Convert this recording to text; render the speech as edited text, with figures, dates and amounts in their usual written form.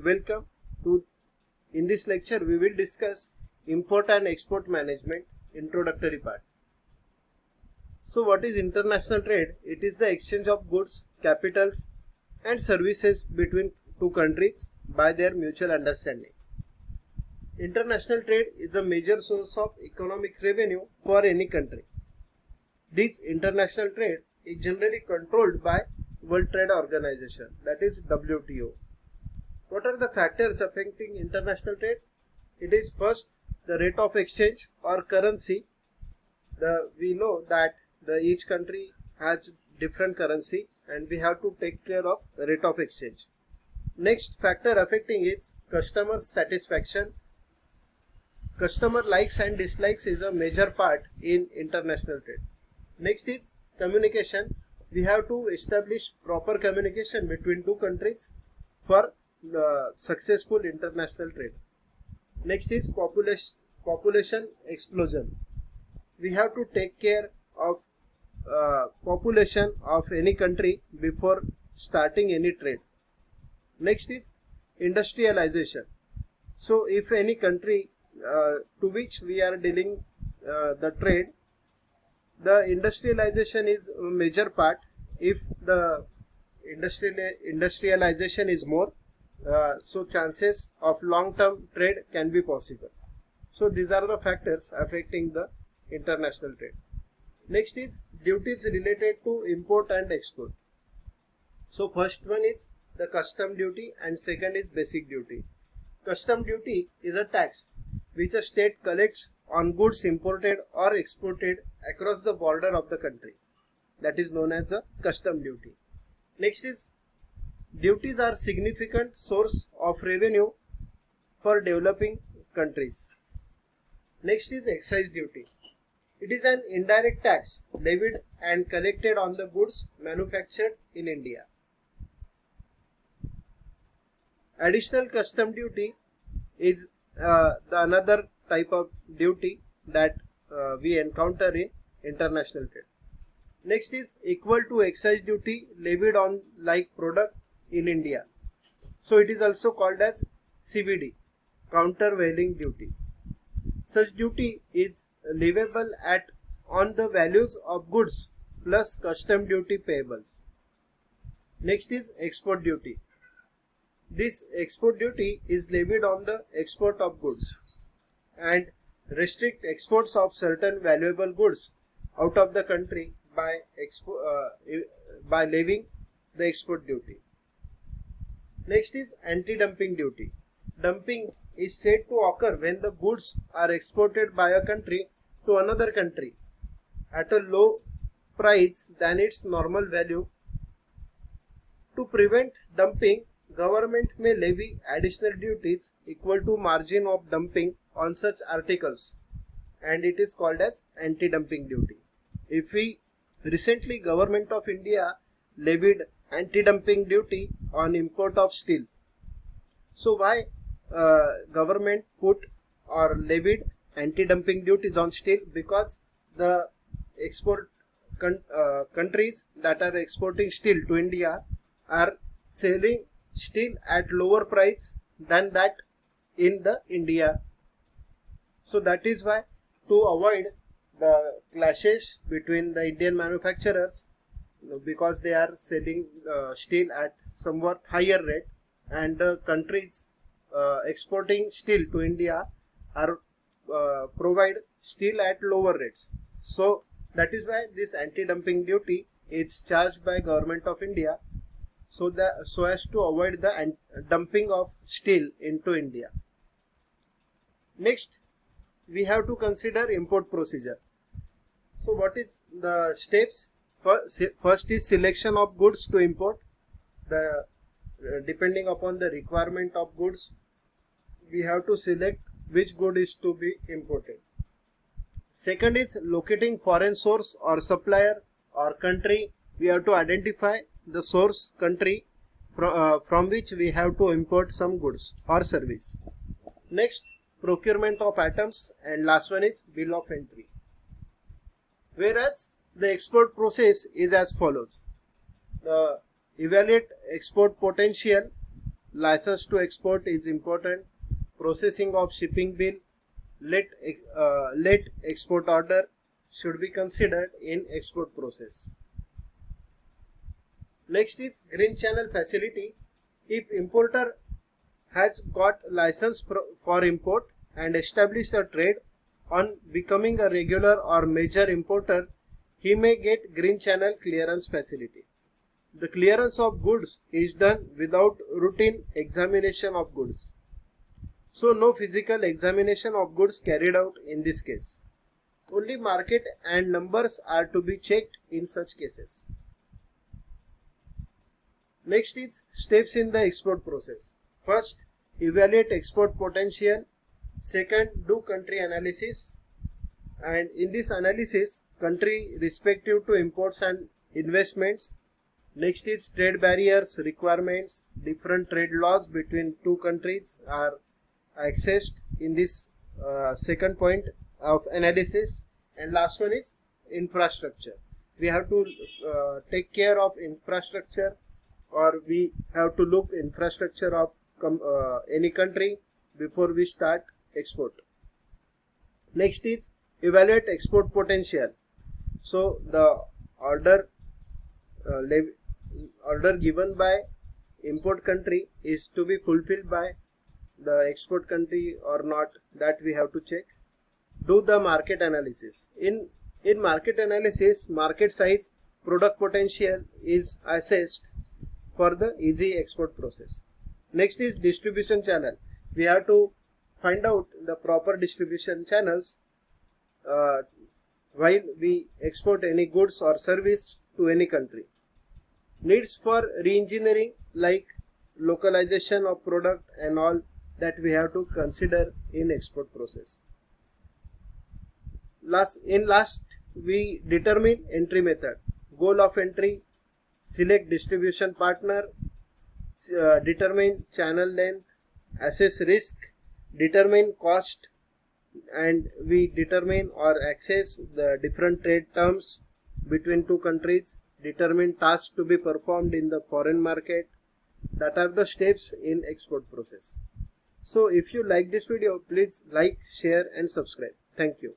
Welcome to in this lecture we will discuss import and export management introductory part. So what is international trade? It is the exchange of goods, capitals and services between two countries by their mutual understanding. International trade is a major source of economic revenue for any country. This international trade is generally controlled by World Trade Organization, that is WTO. What are the factors affecting international trade? It is first the rate of exchange or currency. We know that each country has different currency and we have to take care of the rate of exchange. Next factor affecting is customer satisfaction. Customer likes and dislikes is a major part in international trade. Next is communication. We have to establish proper communication between two countries for successful international trade. Next is population explosion. We have to take care of population of any country before starting any trade. Next is industrialization. So if any country to which we are dealing the trade, the industrialization is a major part. If the industrialization is more, so chances of long-term trade can be possible. So these are the factors affecting the international trade. Next is duties related to import and export. So first one is the custom duty and second is basic duty. Custom duty is a tax which a state collects on goods imported or exported across the border of the country. That is known as a custom duty. Next is duties are significant source of revenue for developing countries. Next is excise duty. It is an indirect tax levied and collected on the goods manufactured in India. Additional custom duty is the another type of duty that we encounter in international trade. Next is equal to excise duty levied on like product in India. So it is also called as CVD, countervailing duty. Such duty is leviable on the values of goods plus custom duty payables. Next is export duty. This export duty is levied on the export of goods and restrict exports of certain valuable goods out of the country by levying the export duty. Next is anti-dumping duty. Dumping is said to occur when the goods are exported by a country to another country at a low price than its normal value. To prevent dumping, government may levy additional duties equal to margin of dumping on such articles, and it is called as anti-dumping duty. Recently Government of India levied anti-dumping duty on import of steel. So why government put or levied anti-dumping duties on steel? Because the countries that are exporting steel to India are selling steel at lower price than that in the India. So that is why, to avoid the clashes between the Indian manufacturers, because they are selling steel at somewhat higher rate and the countries exporting steel to India are provide steel at lower rates. So that is why this anti-dumping duty is charged by Government of India so as to avoid the dumping of steel into India. Next, we have to consider import procedure. So what is the steps? First is selection of goods to import. Depending upon the requirement of goods, we have to select which good is to be imported. Second is locating foreign source or supplier or country. We have to identify the source country from which we have to import some goods or service. Next, procurement of items, and last one is bill of entry. Whereas the export process is as follows. Evaluate export potential. license to export is important, processing of shipping bill, late export order should be considered in export process. Next is green channel facility. If importer has got license for import and established a trade, on becoming a regular or major importer, he may get green channel clearance facility. The clearance of goods is done without routine examination of goods. So no physical examination of goods carried out in this case. Only market and numbers are to be checked in such cases. Next is steps in the export process. First, evaluate export potential. Second, do country analysis. And in this analysis, country respective to imports and investments. Next is trade barriers, requirements. Different trade laws between two countries are accessed in this second point of analysis. And last one is infrastructure. We have to take care of infrastructure, or we have to look infrastructure of any country before we start export. Next is evaluate export potential. So the order given by import country is to be fulfilled by the export country or not, that we have to check. Do the market analysis. In market analysis, market size, product potential is assessed for the easy export process. Next is distribution channel. We have to find out the proper distribution channels while we export any goods or service to any country. Needs for re-engineering like localization of product and all that we have to consider in export process. Last, we determine entry method, goal of entry, select distribution partner, determine channel length, assess risk, determine cost, and we determine or access the different trade terms between two countries, determine tasks to be performed in the foreign market. That are the steps in export process. So if you like this video, please like, share and subscribe. Thank you.